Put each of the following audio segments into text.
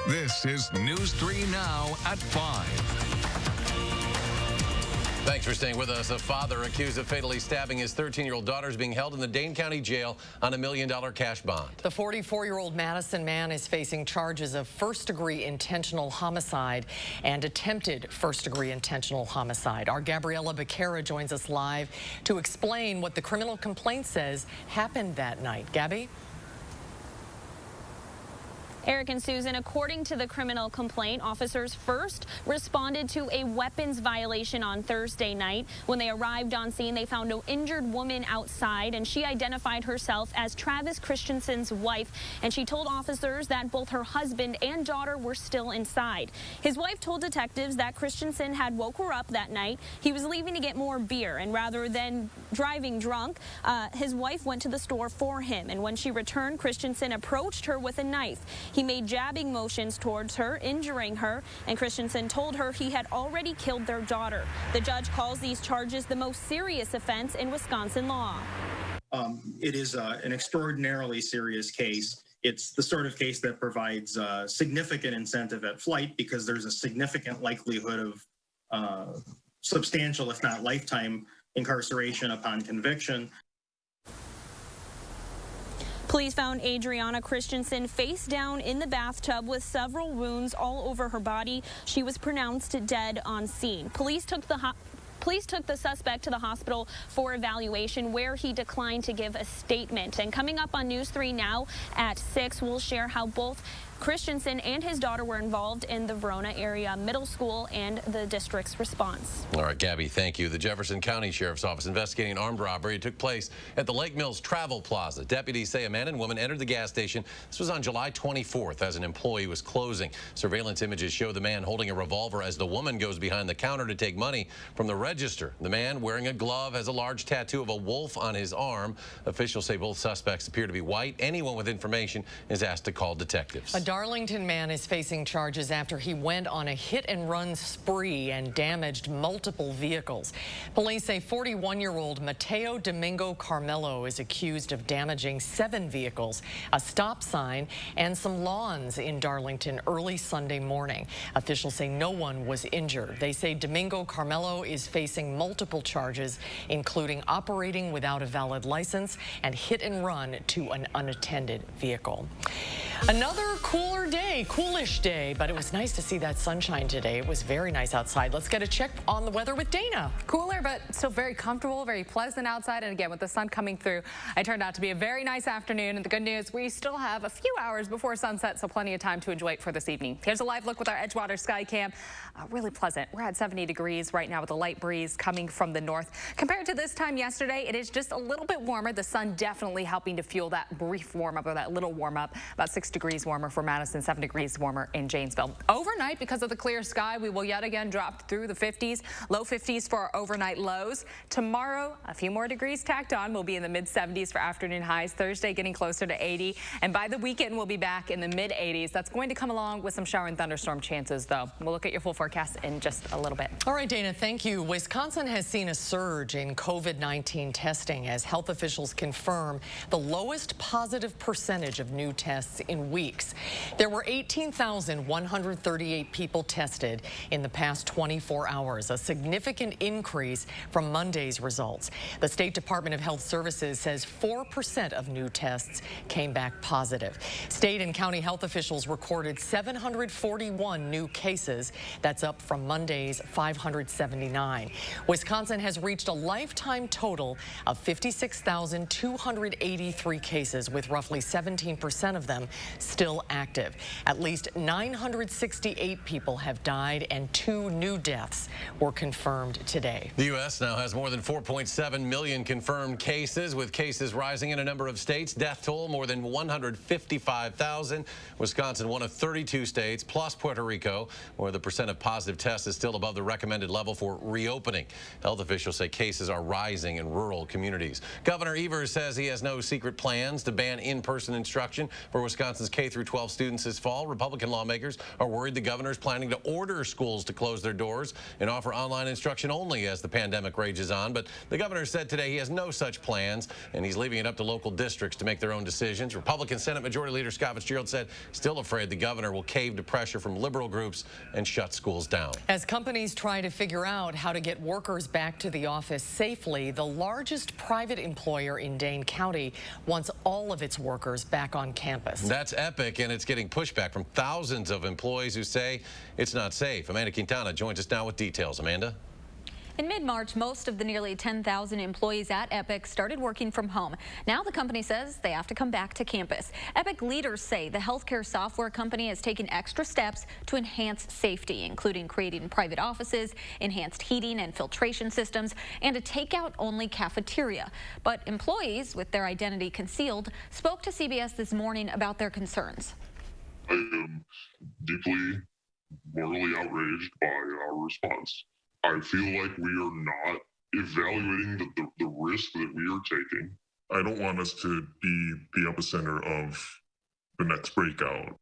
This is News 3 Now at 5. Thanks for staying with us. A father accused of fatally stabbing his 13-year-old daughter is being held in the Dane County Jail on $1 million cash bond. The 44-year-old Madison man is facing charges of first-degree intentional homicide and attempted first-degree intentional homicide. Our Gabriella Becerra joins us live to explain what the criminal complaint says happened that night. Gabby? Eric and Susan, according to the criminal complaint, officers first responded to a weapons violation on Thursday night. When they arrived on scene, they found an injured woman outside, and she identified herself as Travis Christensen's wife, and she told officers that both her husband and daughter were still inside. His wife told detectives that Christensen had woke her up that night. He was leaving to get more beer, and rather than driving drunk, his wife went to the store for him, and when she returned, Christensen approached her with a knife. He made jabbing motions towards her, injuring her, and Christensen told her he had already killed their daughter. The judge calls these charges the most serious offense in Wisconsin law. It is an extraordinarily serious case. It's the sort of case that provides significant incentive at flight because there's a significant likelihood of substantial, if not lifetime, incarceration upon conviction. Police found Adriana Christensen face down in the bathtub with several wounds all over her body. She was pronounced dead on scene. Police took the suspect to the hospital for evaluation, where he declined to give a statement. And coming up on News 3 Now at 6, we'll share how both Christensen and his daughter were involved in the Verona area middle school and the district's response. All right, Gabby, thank you. The Jefferson County Sheriff's Office investigating an armed robbery. It took place at the Lake Mills Travel Plaza. Deputies say a man and woman entered the gas station. This was on July 24th as an employee was closing. Surveillance images show the man holding a revolver as the woman goes behind the counter to take money from the register. The man, wearing a glove, has a large tattoo of a wolf on his arm. Officials say both suspects appear to be white. Anyone with information is asked to call detectives. A Darlington man is facing charges after he went on a hit-and-run spree and damaged multiple vehicles. Police say 41-year-old Mateo Domingo Carmelo is accused of damaging 7 vehicles, a stop sign, and some lawns in Darlington early Sunday morning. Officials say no one was injured. They say Domingo Carmelo is facing multiple charges, including operating without a valid license and hit-and-run to an unattended vehicle. Another coolish day, but it was nice to see that sunshine today. It was very nice outside. Let's get a check on the weather with Dana. Cooler, but still very comfortable, very pleasant outside. And again, with the sun coming through, it turned out to be a very nice afternoon. And the good news, we still have a few hours before sunset, so plenty of time to enjoy it for this evening. Here's a live look with our Edgewater Sky Cam. Really pleasant. We're at 70 degrees right now with a light breeze coming from the north. Compared to this time yesterday, it is just a little bit warmer. The sun definitely helping to fuel that brief warm up, or that little warm up. About 6 degrees warmer for Madison, 7 degrees warmer in Janesville. Overnight, because of the clear sky, we will yet again drop through the 50s, low 50s for our overnight lows. Tomorrow, a few more degrees tacked on. We'll be in the mid 70s for afternoon highs. Thursday getting closer to 80. And by the weekend, we'll be back in the mid 80s. That's going to come along with some shower and thunderstorm chances, though. We'll look at your full forecast in just a little bit. All right, Dana, thank you. Wisconsin has seen a surge in COVID-19 testing as health officials confirm the lowest positive percentage of new tests in weeks. There were 18,138 people tested in the past 24 hours, a significant increase from Monday's results. The State Department of Health Services says 4% of new tests came back positive. State and county health officials recorded 741 new cases. That's up from Monday's 579. Wisconsin has reached a lifetime total of 56,283 cases, with roughly 17% of them still active. At least 968 people have died and 2 new deaths were confirmed today. The U.S. now has more than 4.7 million confirmed cases, with cases rising in a number of states. Death toll more than 155,000. Wisconsin, one of 32 states, plus Puerto Rico, where the percent of positive tests is still above the recommended level for reopening. Health officials say cases are rising in rural communities. Governor Evers says he has no secret plans to ban in-person instruction for Wisconsin's K-12 students this fall. Republican lawmakers are worried the governor is planning to order schools to close their doors and offer online instruction only as the pandemic rages on. But the governor said today he has no such plans, and he's leaving it up to local districts to make their own decisions. Republican Senate Majority Leader Scott Fitzgerald said he's still afraid the governor will cave to pressure from liberal groups and shut schools down. As companies try to figure out how to get workers back to the office safely, the largest private employer in Dane County wants all of its workers back on campus. That's Epic, and it's getting pushback from thousands of employees who say it's not safe. Amanda Quintana joins us now with details. Amanda? In mid-March, most of the nearly 10,000 employees at Epic started working from home. Now the company says they have to come back to campus. Epic leaders say the healthcare software company has taken extra steps to enhance safety, including creating private offices, enhanced heating and filtration systems, and a takeout-only cafeteria. But employees, with their identity concealed, spoke to CBS this morning about their concerns. I am deeply morally outraged by our response. I feel like we are not evaluating the risk that we are taking. I don't want us to be the epicenter of the next breakout.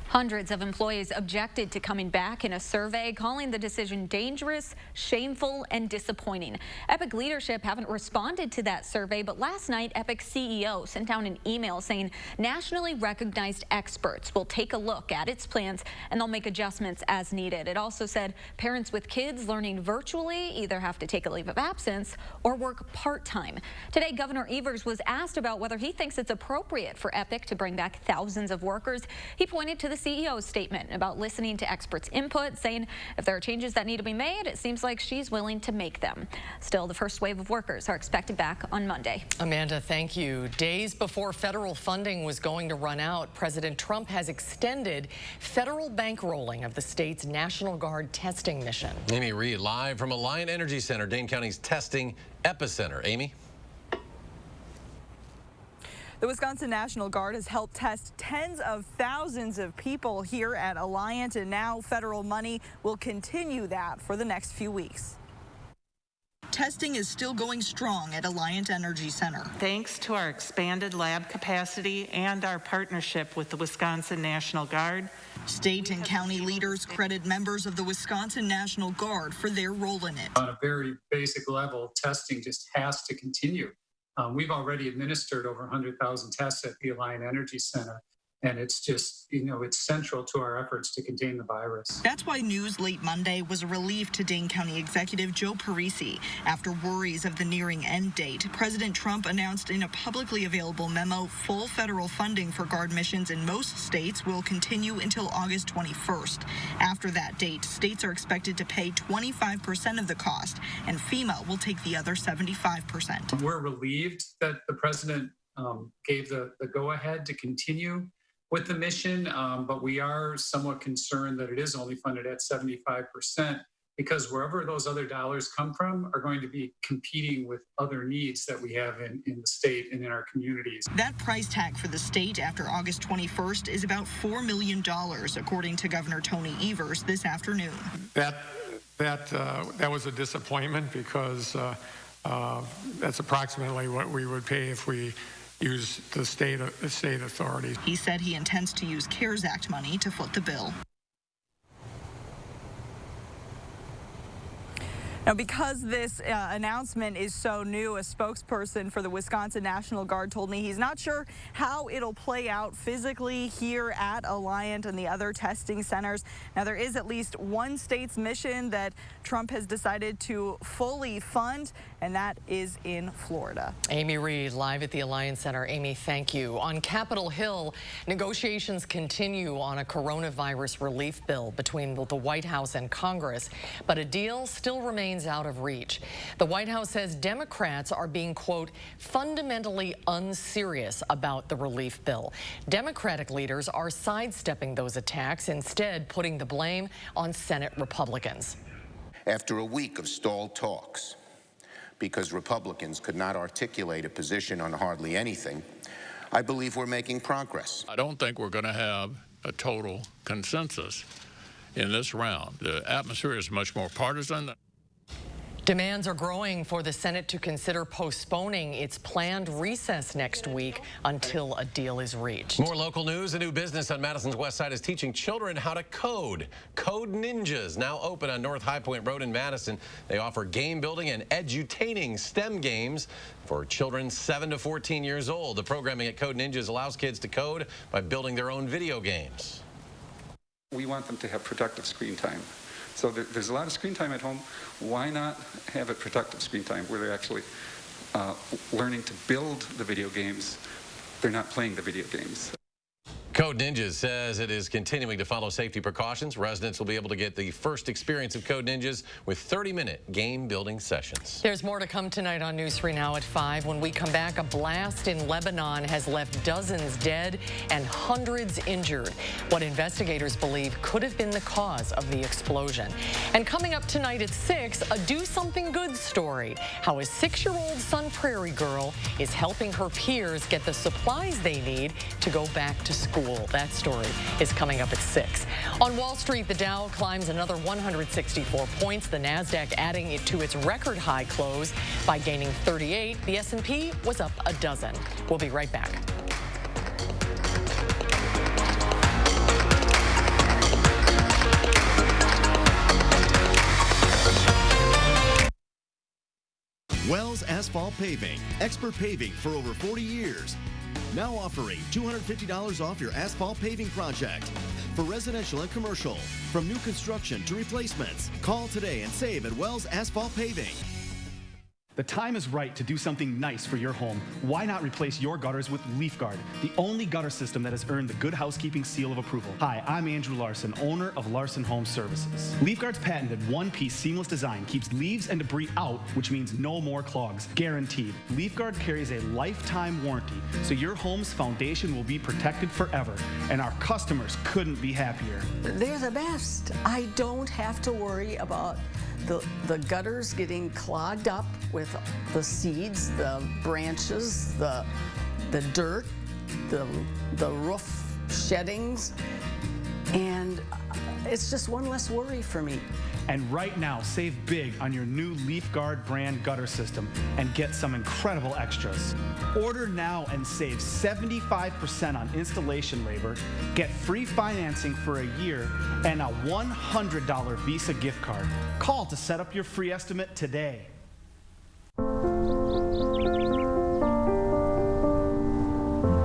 Hundreds of employees objected to coming back in a survey, calling the decision dangerous, shameful, and disappointing. Epic leadership haven't responded to that survey, but last night, Epic CEO sent out an email saying nationally recognized experts will take a look at its plans and they'll make adjustments as needed. It also said parents with kids learning virtually either have to take a leave of absence or work part-time. Today, Governor Evers was asked about whether he thinks it's appropriate for Epic to bring back thousands of workers. He pointed to the CEO's statement about listening to experts' input, saying if there are changes that need to be made, it seems like she's willing to make them. Still, the first wave of workers are expected back on Monday. Amanda, thank you. Days before federal funding was going to run out, President Trump has extended federal bankrolling of the state's National Guard testing mission. Amy Reed live from Alliant Energy Center, Dane County's testing epicenter. Amy? The Wisconsin National Guard has helped test tens of thousands of people here at Alliant, and now federal money will continue that for the next few weeks. Testing is still going strong at Alliant Energy Center. Thanks to our expanded lab capacity and our partnership with the Wisconsin National Guard. State and county leaders credit members of the Wisconsin National Guard for their role in it. On a very basic level, testing just has to continue. We've already administered over 100,000 tests at the Alliant Energy Center, and it's just, it's central to our efforts to contain the virus. That's why news late Monday was a relief to Dane County Executive Joe Parisi. After worries of the nearing end date, President Trump announced in a publicly available memo full federal funding for Guard missions in most states will continue until August 21st. After that date, states are expected to pay 25% of the cost, and FEMA will take the other 75%. We're relieved that the president gave the go-ahead to continue with the mission, but we are somewhat concerned that it is only funded at 75%, because wherever those other dollars come from are going to be competing with other needs that we have in the state and in our communities. That price tag for the state after August 21st is about $4 million, according to Governor Tony Evers this afternoon. That was a disappointment, because that's approximately what we would pay if we use the state authorities. He said he intends to use CARES Act money to foot the bill. Now, because this announcement is so new, a spokesperson for the Wisconsin National Guard told me he's not sure how it'll play out physically here at Alliant and the other testing centers. Now, there is at least one state's mission that Trump has decided to fully fund, and that is in Florida. Amy Reed live at the Alliant Center. Amy, thank you. On Capitol Hill, negotiations continue on a coronavirus relief bill between the White House and Congress, but a deal still remains out of reach. The White House says Democrats are being, quote, fundamentally unserious about the relief bill. Democratic leaders are sidestepping those attacks, instead putting the blame on Senate Republicans. After a week of stalled talks, because Republicans could not articulate a position on hardly anything, I believe we're making progress. I don't think we're going to have a total consensus in this round. The atmosphere is much more partisan. Demands are growing for the Senate to consider postponing its planned recess next week until a deal is reached. More local news. A new business on Madison's west side is teaching children how to code. Code Ninjas, now open on North High Point Road in Madison. They offer game building and edutaining STEM games for children 7 to 14 years old. The programming at Code Ninjas allows kids to code by building their own video games. We want them to have productive screen time. So there's a lot of screen time at home. Why not have it productive screen time where they're actually learning to build the video games? They're not playing the video games. Code Ninjas says it is continuing to follow safety precautions. Residents will be able to get the first experience of Code Ninjas with 30-minute game building sessions. There's more to come tonight on News 3 Now at 5. When we come back, a blast in Lebanon has left dozens dead and hundreds injured. What investigators believe could have been the cause of the explosion. And coming up tonight at 6, a Do Something Good story. How a 6-year-old Sun Prairie girl is helping her peers get the supplies they need to go back to school. That story is coming up at 6. On Wall Street, the Dow climbs another 164 points. The Nasdaq adding it to its record high close by gaining 38. The S&P was up a dozen. We'll be right back. Wells Asphalt Paving, expert paving for over 40 years. Now offering $250 off your asphalt paving project. For residential and commercial, from new construction to replacements. Call today and save at Wells Asphalt Paving. The time is right to do something nice for your home. Why not replace your gutters with LeafGuard, the only gutter system that has earned the Good Housekeeping seal of approval? Hi, I'm Andrew Larson, owner of Larson Home Services. LeafGuard's patented one-piece seamless design keeps leaves and debris out, which means no more clogs, guaranteed. LeafGuard carries a lifetime warranty, so your home's foundation will be protected forever, and our customers couldn't be happier. They're the best. I don't have to worry about the gutters getting clogged up with the seeds, the branches, the dirt, the roof sheddings, and it's just one less worry for me. And right now, save big on your new LeafGuard brand gutter system and get some incredible extras. Order now and save 75% on installation labor, get free financing for a year, and a $100 Visa gift card. Call to set up your free estimate today.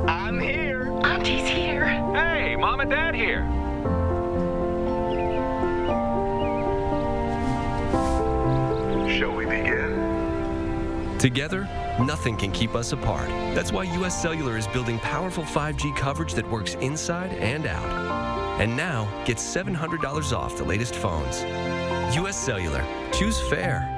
I'm here. Auntie's here. Hey, Mom and Dad here. Shall we begin? Together, nothing can keep us apart. That's why U.S. Cellular is building powerful 5G coverage that works inside and out. And now, get $700 off the latest phones. U.S. Cellular. Choose fair.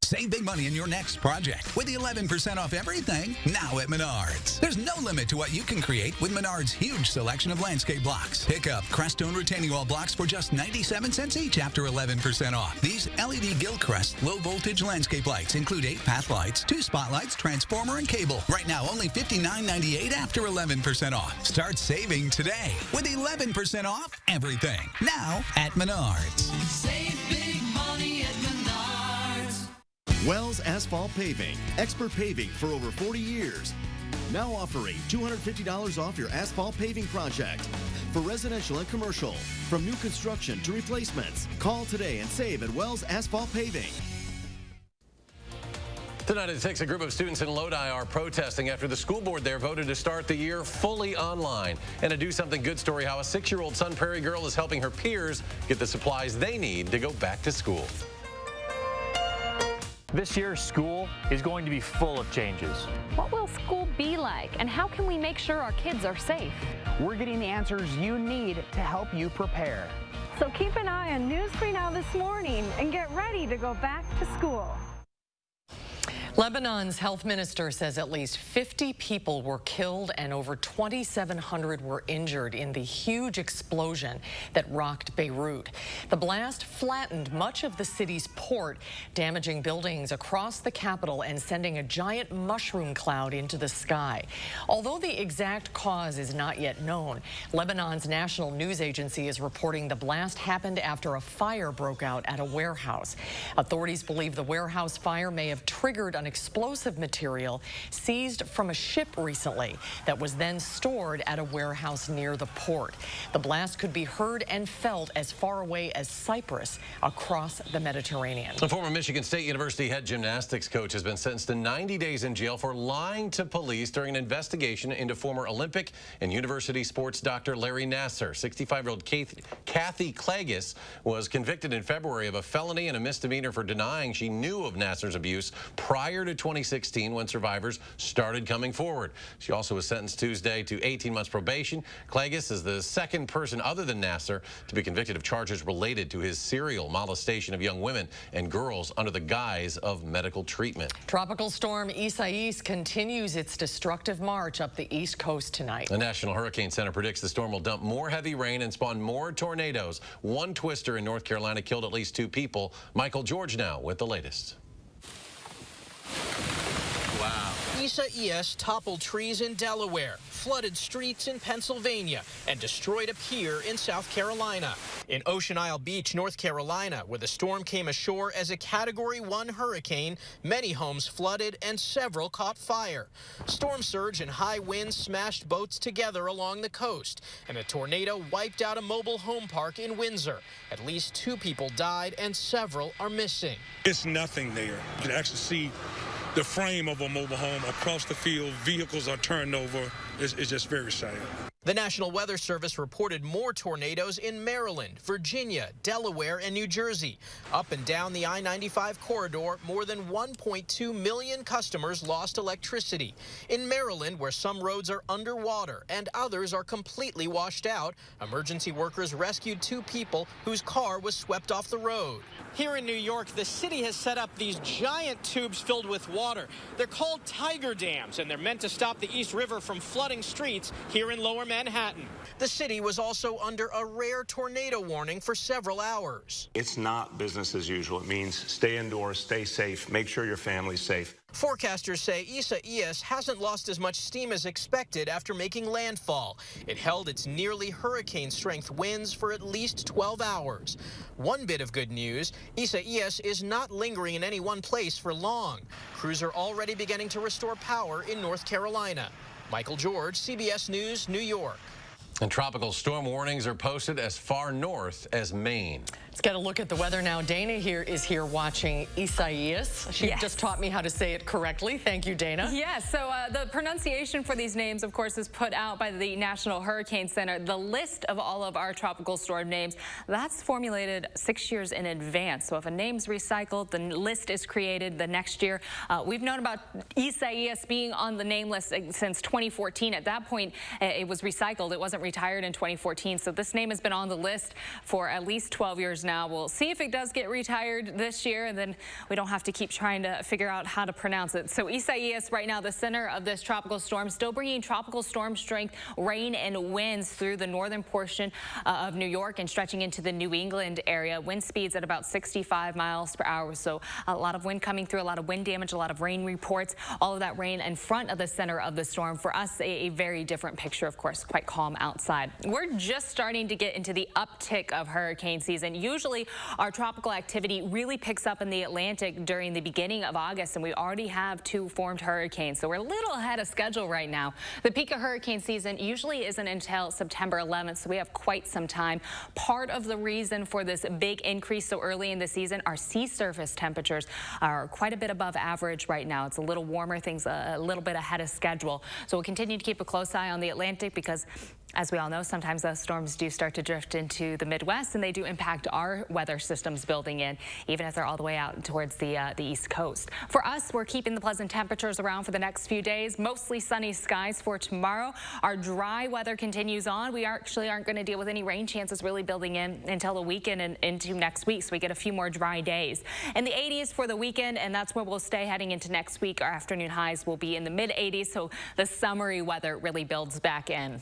Save big money in your next project with 11% off everything now at Menards. There's no limit to what you can create with Menards' huge selection of landscape blocks. Pick up Crestone retaining wall blocks for just 97 cents each after 11% off. These LED Gilcrest low-voltage landscape lights include 8 path lights, 2 spotlights, transformer, and cable. Right now, only $59.98 after 11% off. Start saving today with 11% off everything now at Menards. Save big money at Menards. Wells Asphalt Paving, expert paving for over 40 years. Now offering $250 off your asphalt paving project. For residential and commercial, from new construction to replacements. Call today and save at Wells Asphalt Paving. Tonight at 6, a group of students in Lodi are protesting after the school board there voted to start the year fully online. And a Do Something Good story, how a 6-year-old Sun Prairie girl is helping her peers get the supplies they need to go back to school. This year, school is going to be full of changes. What will school be like, and how can we make sure our kids are safe? We're getting the answers you need to help you prepare. So keep an eye on News 3 Now this morning and get ready to go back to school. Lebanon's health minister says at least 50 people were killed and over 2,700 were injured in the huge explosion that rocked Beirut. The blast flattened much of the city's port, damaging buildings across the capital and sending a giant mushroom cloud into the sky. Although the exact cause is not yet known, Lebanon's national news agency is reporting the blast happened after a fire broke out at a warehouse. Authorities believe the warehouse fire may have triggered an explosive material seized from a ship recently that was then stored at a warehouse near the port. The blast could be heard and felt as far away as Cyprus across the Mediterranean. A former Michigan State University head gymnastics coach has been sentenced to 90 days in jail for lying to police during an investigation into former Olympic and university sports doctor Larry Nassar. 65-year-old Kathy Klages was convicted in February of a felony and a misdemeanor for denying she knew of Nassar's abuse prior to 2016 when survivors started coming forward. She also was sentenced Tuesday to 18 months probation. Klages is the second person other than Nassar to be convicted of charges related to his serial molestation of young women and girls under the guise of medical treatment. Tropical storm Isaias continues its destructive march up the east coast tonight. The National Hurricane Center predicts the storm will dump more heavy rain and spawn more tornadoes. One twister in North Carolina killed at least 2 people. Michael George now with the latest. Wow. Isaias toppled trees in Delaware, flooded streets in Pennsylvania, and destroyed a pier in South Carolina. In Ocean Isle Beach, North Carolina, where the storm came ashore as a Category 1 hurricane, many homes flooded and several caught fire. Storm surge and high winds smashed boats together along the coast, and a tornado wiped out a mobile home park in Windsor. At least 2 people died and several are missing. It's nothing there. You can actually see the frame of a mobile home across the field. Vehicles are turned over. It's just very sad. The National Weather Service reported more tornadoes in Maryland, Virginia, Delaware, and New Jersey. Up and down the I-95 corridor, more than 1.2 million customers lost electricity. In Maryland, where some roads are underwater and others are completely washed out, emergency workers rescued 2 people whose car was swept off the road. Here in New York, the city has set up these giant tubes filled with water. They're called tiger dams, and they're meant to stop the East River from flooding streets here in Lower Manhattan. The city was also under a rare tornado warning for several hours. It's not business as usual. It means stay indoors, stay safe, make sure your family's safe. Forecasters say Isaias hasn't lost as much steam as expected after making landfall. It held its nearly hurricane-strength winds for at least 12 hours. One bit of good news, Isaias is not lingering in any one place for long. Crews are already beginning to restore power in North Carolina. Michael George, CBS News, New York. And tropical storm warnings are posted as far north as Maine. Let's get a look at the weather now. Dana is here watching Isaias. She just taught me how to say it correctly. Thank you, Dana. Yes, so the pronunciation for these names, of course, is put out by the National Hurricane Center. The list of all of our tropical storm names, that's formulated 6 years in advance. So if a name's recycled, the list is created the next year. We've known about Isaias being on the name list since 2014. At that point, it was recycled. It wasn't retired in 2014. So this name has been on the list for at least 12 years now. We'll see if it does get retired this year, and then we don't have to keep trying to figure out how to pronounce it. So Isaias, right now, the center of this tropical storm, still bringing tropical storm strength rain and winds through the northern portion of New York and stretching into the New England area. Wind speeds at about 65 miles per hour. So a lot of wind coming through, a lot of wind damage, a lot of rain reports, all of that rain in front of the center of the storm. For us, a very different picture, of course, quite calm outside. We're just starting to get into the uptick of hurricane season. Usually our tropical activity really picks up in the Atlantic during the beginning of August, and we already have 2 formed hurricanes. So we're a little ahead of schedule right now. The peak of hurricane season usually isn't until September 11th, so we have quite some time. Part of the reason for this big increase so early in the season, our sea surface temperatures are quite a bit above average right now. It's a little warmer, things a little bit ahead of schedule. So we'll continue to keep a close eye on the Atlantic because As we all know, sometimes those storms do start to drift into the Midwest, and they do impact our weather systems building in, even if they're all the way out towards the East Coast. For us, we're keeping the pleasant temperatures around for the next few days. Mostly sunny skies for tomorrow. Our dry weather continues on. We actually aren't going to deal with any rain chances really building in until the weekend and into next week, so we get a few more dry days. In the 80s for the weekend, and that's where we'll stay heading into next week. Our afternoon highs will be in the mid-80s, so the summery weather really builds back in.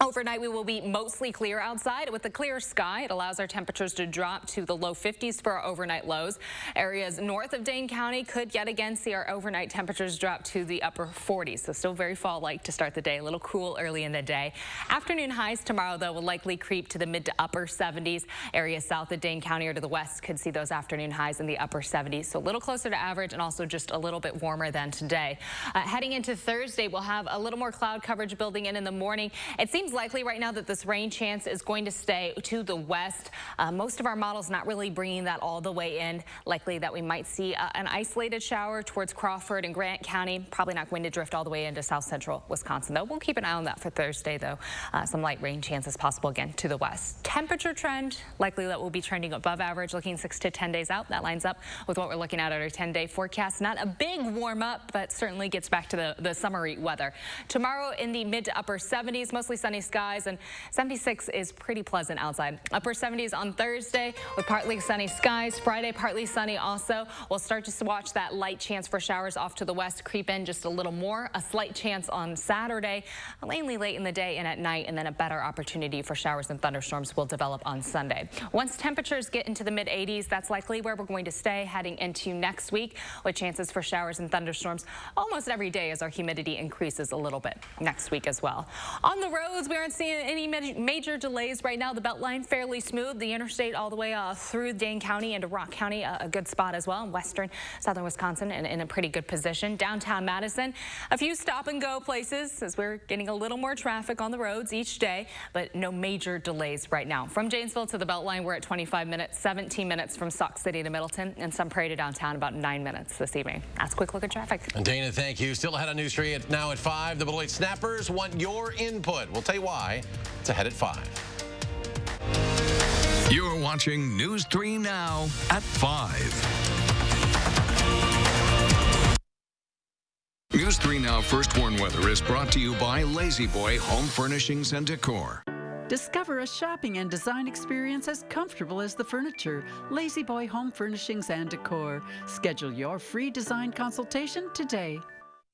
Overnight, we will be mostly clear outside. With a clear sky, it allows our temperatures to drop to the low 50s for our overnight lows. Areas north of Dane County could yet again see our overnight temperatures drop to the upper 40s, so still very fall-like to start the day. A little cool early in the day. Afternoon highs tomorrow, though, will likely creep to the mid to upper 70s. Areas south of Dane County or to the west could see those afternoon highs in the upper 70s, so a little closer to average and also just a little bit warmer than today. Heading into Thursday, we'll have a little more cloud coverage building in the morning. It seems likely right now that this rain chance is going to stay to the west. Most of our models not really bringing that all the way in. Likely that we might see an isolated shower towards Crawford and Grant County. Probably not going to drift all the way into south central Wisconsin, though. We'll keep an eye on that for Thursday, though. Some light rain chances possible again to the west. Temperature trend, likely that will be trending above average, looking 6 to 10 days out. That lines up with what we're looking at our 10-day forecast. Not a big warm up, but certainly gets back to the summery weather. Tomorrow in the mid to upper 70s, mostly sunny skies, and 76 is pretty pleasant outside. Upper 70s on Thursday with partly sunny skies. Friday, partly sunny also. We'll start to watch that light chance for showers off to the west creep in just a little more. A slight chance on Saturday, mainly late in the day and at night, and then a better opportunity for showers and thunderstorms will develop on Sunday. Once temperatures get into the mid-80s, that's likely where we're going to stay heading into next week, with chances for showers and thunderstorms almost every day as our humidity increases a little bit next week as well. On the roads, we aren't seeing any major delays right now. The Beltline fairly smooth. The interstate all the way through Dane County into Rock County, a good spot as well. In western southern Wisconsin and in a pretty good position. Downtown Madison, a few stop and go places as we're getting a little more traffic on the roads each day, but no major delays right now. From Janesville to the Beltline, we're at 25 minutes, 17 minutes from Sauk City to Middleton, and Sun Prairie to downtown, about 9 minutes this evening. That's a quick look at traffic. And Dana, thank you. Still ahead on News 3 now at 5. The Beloit Snappers want your input. We'll tell you why. It's ahead at 5. You're watching News 3 now at 5. News 3 Now First Warn Weather is brought to you by Lazy Boy Home Furnishings and Decor. Discover a shopping and design experience as comfortable as the furniture. Lazy Boy Home Furnishings and Decor. Schedule your free design consultation today.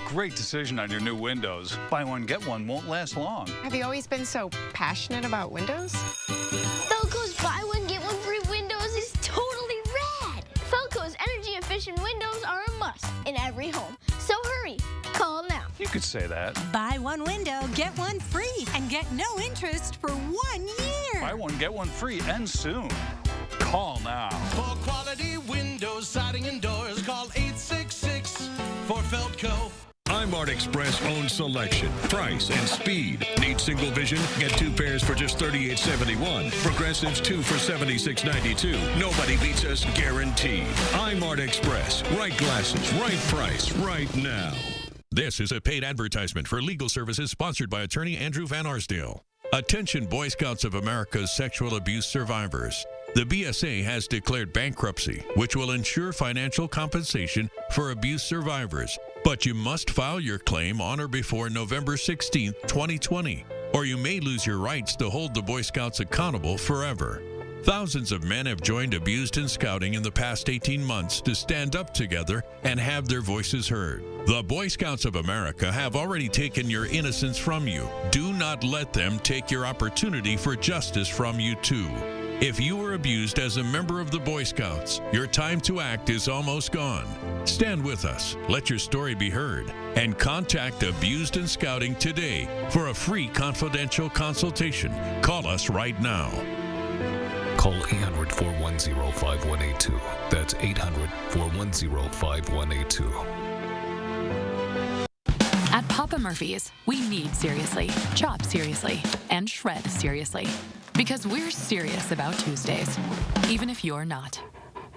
Great decision on your new windows. Buy one, get one won't last long. Have you always been so passionate about windows? Felco's buy one, get one free windows is totally rad. Felco's energy efficient windows are a must in every home. So hurry, call now. You could say that. Buy one window, get one free, and get no interest for 1 year. Buy one, get one free, and soon. Call now. For quality windows, siding, and doors, call 866 for Felco. iMart Express owns selection, price, and speed. Need single vision? Get 2 pairs for just $38.71. Progressives 2 for $76.92. Nobody beats us, guaranteed. iMart Express. Right glasses, right price, right now. This is a paid advertisement for legal services sponsored by attorney Andrew Van Arsdale. Attention Boy Scouts of America's sexual abuse survivors. The BSA has declared bankruptcy, which will ensure financial compensation for abuse survivors. But you must file your claim on or before November 16, 2020, or you may lose your rights to hold the Boy Scouts accountable forever. Thousands of men have joined Abused in Scouting in the past 18 months to stand up together and have their voices heard. The Boy Scouts of America have already taken your innocence from you. Do not let them take your opportunity for justice from you too. If you were abused as a member of the Boy Scouts, your time to act is almost gone. Stand with us, let your story be heard, and contact Abused in Scouting today for a free confidential consultation. Call us right now. Call 800-410-5182. That's 800-410-5182. At Papa Murphy's, we knead seriously, chop seriously, and shred seriously. Because we're serious about Tuesdays, even if you're not.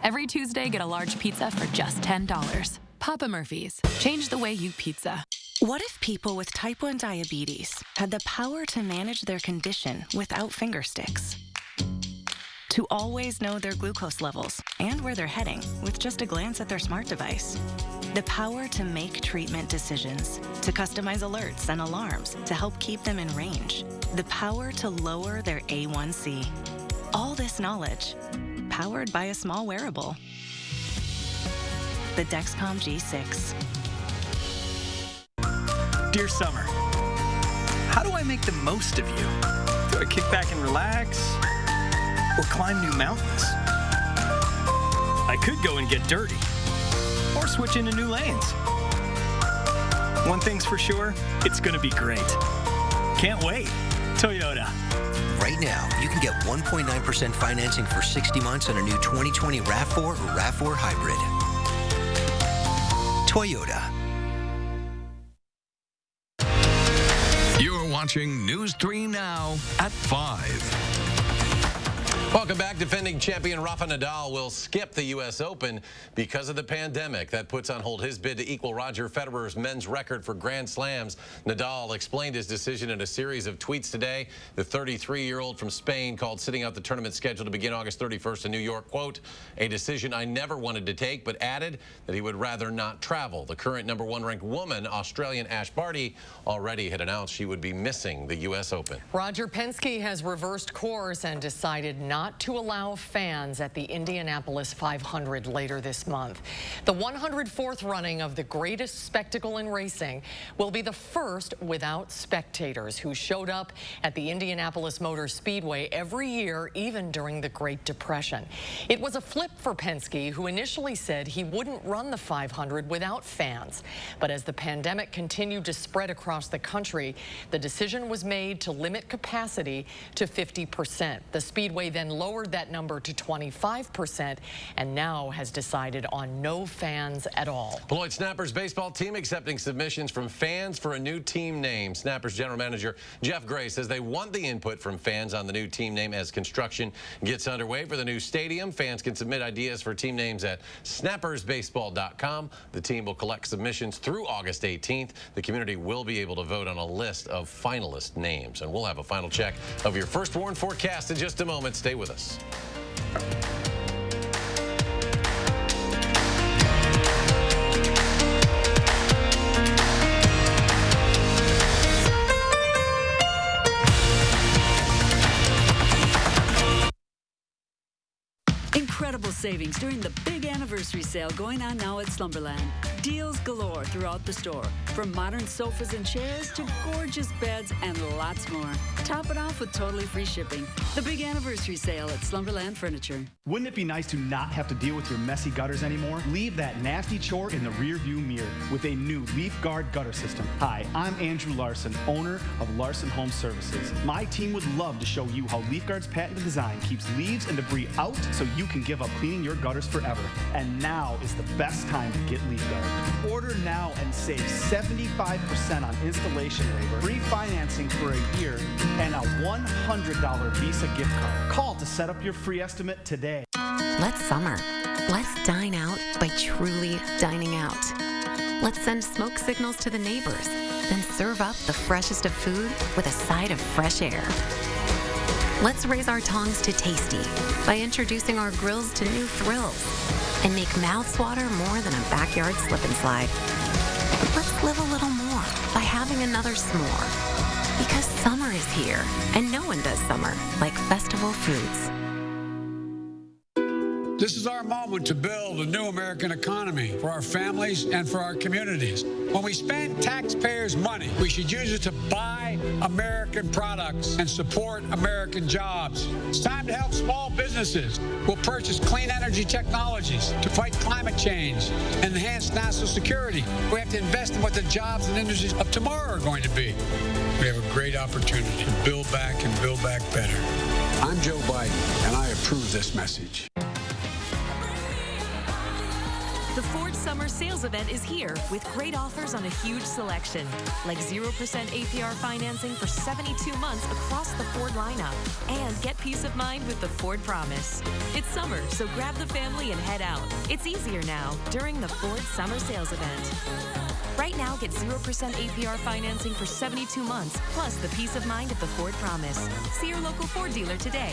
Every Tuesday, get a large pizza for just $10. Papa Murphy's. Change the way you pizza. What if people with type 1 diabetes had the power to manage their condition without finger sticks? To always know their glucose levels and where they're heading with just a glance at their smart device. The power to make treatment decisions, to customize alerts and alarms to help keep them in range. The power to lower their A1C. All this knowledge, powered by a small wearable. The Dexcom G6. Dear Summer, how do I make the most of you? Do I kick back and relax? Or climb new mountains? I could go and get dirty. Or switch into new lanes. One thing's for sure, it's gonna be great. Can't wait. Toyota. Right now, you can get 1.9% financing for 60 months on a new 2020 RAV4 or RAV4 Hybrid. Toyota. You're watching News 3 Now at 5. Welcome back. Defending champion Rafa Nadal will skip the U.S. Open because of the pandemic. That puts on hold his bid to equal Roger Federer's men's record for Grand Slams. Nadal explained his decision in a series of tweets today. The 33-year-old from Spain called sitting out the tournament scheduled to begin August 31st in New York, quote, a decision I never wanted to take, but added that he would rather not travel. The current #1 ranked woman, Australian Ash Barty, already had announced she would be missing the U.S. Open. Roger Penske has reversed course and decided not to allow fans at the Indianapolis 500 later this month. The 104th running of the greatest spectacle in racing will be the first without spectators who showed up at the Indianapolis Motor Speedway every year, even during the Great Depression. It was a flip for Penske, who initially said he wouldn't run the 500 without fans. But as the pandemic continued to spread across the country, the decision was made to limit capacity to 50%. The Speedway then lowered that number to 25% and now has decided on no fans at all. Beloit Snappers baseball team accepting submissions from fans for a new team name. Snappers general manager Jeff Gray says they want the input from fans on the new team name as construction gets underway for the new stadium. Fans can submit ideas for team names at snappersbaseball.com. The team will collect submissions through August 18th. The community will be able to vote on a list of finalist names. And we'll have a final check of your first warn forecast in just a moment. Stay with us. Incredible savings during the big anniversary sale going on now at Slumberland. Deals galore throughout the store, from modern sofas and chairs to gorgeous beds and lots more. Top it off with totally free shipping. The big anniversary sale at Slumberland Furniture. Wouldn't it be nice to not have to deal with your messy gutters anymore? Leave that nasty chore in the rearview mirror with a new Leaf Guard gutter system. Hi, I'm Andrew Larson, owner of Larson Home Services. My team would love to show you how Leaf Guard's patented design keeps leaves and debris out so you can give up cleaning your gutters forever. And now is the best time to get Leaf Guard. Order now and save 75% on installation labor, free financing for a year, and a $100 Visa gift card. Call to set up your free estimate today. Let's summer. Let's dine out by truly dining out. Let's send smoke signals to the neighbors, then serve up the freshest of food with a side of fresh air. Let's raise our tongs to tasty by introducing our grills to new thrills and make mouths water more than a backyard slip and slide. Let's live a little more by having another s'more. Because summer is here, and no one does summer like Festival Foods. This is our moment to build a new American economy for our families and for our communities. When we spend taxpayers' money, we should use it to buy American products and support American jobs. It's time to help small businesses. We'll purchase clean energy technologies to fight climate change and enhance national security. We have to invest in what the jobs and industries of tomorrow are going to be. We have a great opportunity to build back and build back better. I'm Joe Biden, and I approve this message. The Ford Summer Sales Event is here with great offers on a huge selection, like 0% APR financing for 72 months across the Ford lineup. And get peace of mind with the Ford Promise. It's summer, so grab the family and head out. It's easier now during the Ford Summer Sales Event. Right now, get 0% APR financing for 72 months, plus the peace of mind of the Ford Promise. See your local Ford dealer today.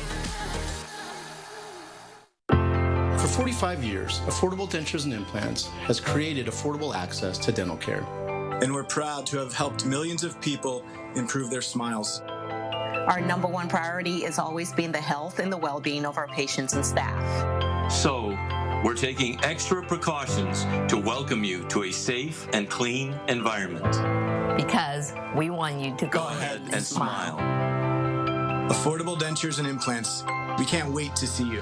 For 45 years, Affordable Dentures and Implants has created affordable access to dental care. And we're proud to have helped millions of people improve their smiles. Our number one priority is always being the health and the well-being of our patients and staff. So, we're taking extra precautions to welcome you to a safe and clean environment. Because we want you to go ahead and smile. Affordable Dentures and Implants. We can't wait to see you.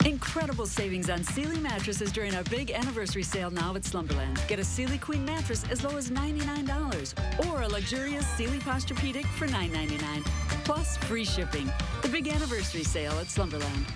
Incredible savings on Sealy mattresses during our big anniversary sale now at Slumberland. Get a Sealy Queen mattress as low as $99 or a luxurious Sealy Posturepedic for $9.99. Plus free shipping. The big anniversary sale at Slumberland.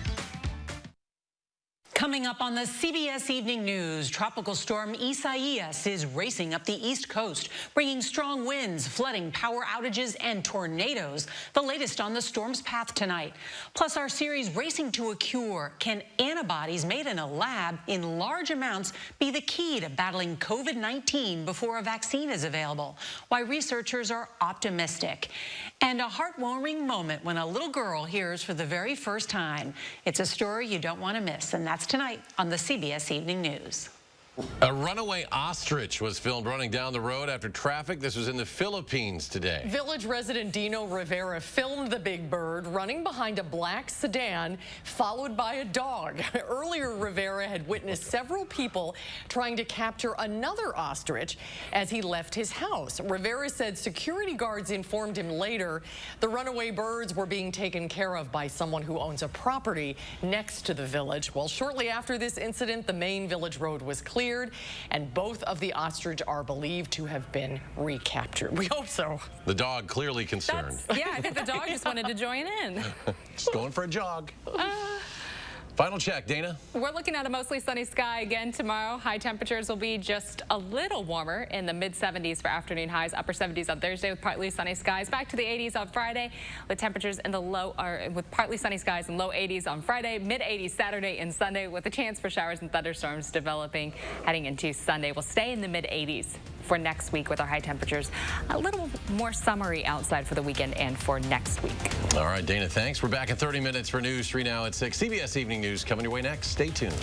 Coming up on the CBS Evening News, Tropical Storm Isaias is racing up the East Coast, bringing strong winds, flooding, power outages, and tornadoes. The latest on the storm's path tonight. Plus, our series Racing to a Cure. Can antibodies made in a lab in large amounts be the key to battling COVID-19 before a vaccine is available? Why researchers are optimistic. And a heartwarming moment when a little girl hears for the very first time. It's a story you don't want to miss, and that's tonight on the CBS Evening News. A runaway ostrich was filmed running down the road after traffic. This was in the Philippines today. Village resident Dino Rivera filmed the big bird running behind a black sedan, followed by a dog. Earlier, Rivera had witnessed several people trying to capture another ostrich as he left his house. Rivera said security guards informed him later the runaway birds were being taken care of by someone who owns a property next to the village. Well, shortly after this incident, the main village road was cleared, and both of the ostrich are believed to have been recaptured. We hope so. The dog clearly concerned. Yeah, I think the dog just wanted to join in. Just going for a jog. Final check, Dana. We're looking at a mostly sunny sky again tomorrow. High temperatures will be just a little warmer in the mid-70s for afternoon highs, upper 70s on Thursday with partly sunny skies. Back to the 80s on Friday with temperatures in the with partly sunny skies and low 80s on Friday, mid-80s Saturday and Sunday with a chance for showers and thunderstorms developing heading into Sunday. We'll stay in the mid-80s for next week with our high temperatures. A little more summery outside for the weekend and for next week. All right, Dana, thanks. We're back in 30 minutes for News 3 now at 6. CBS Evening News coming your way next. Stay tuned.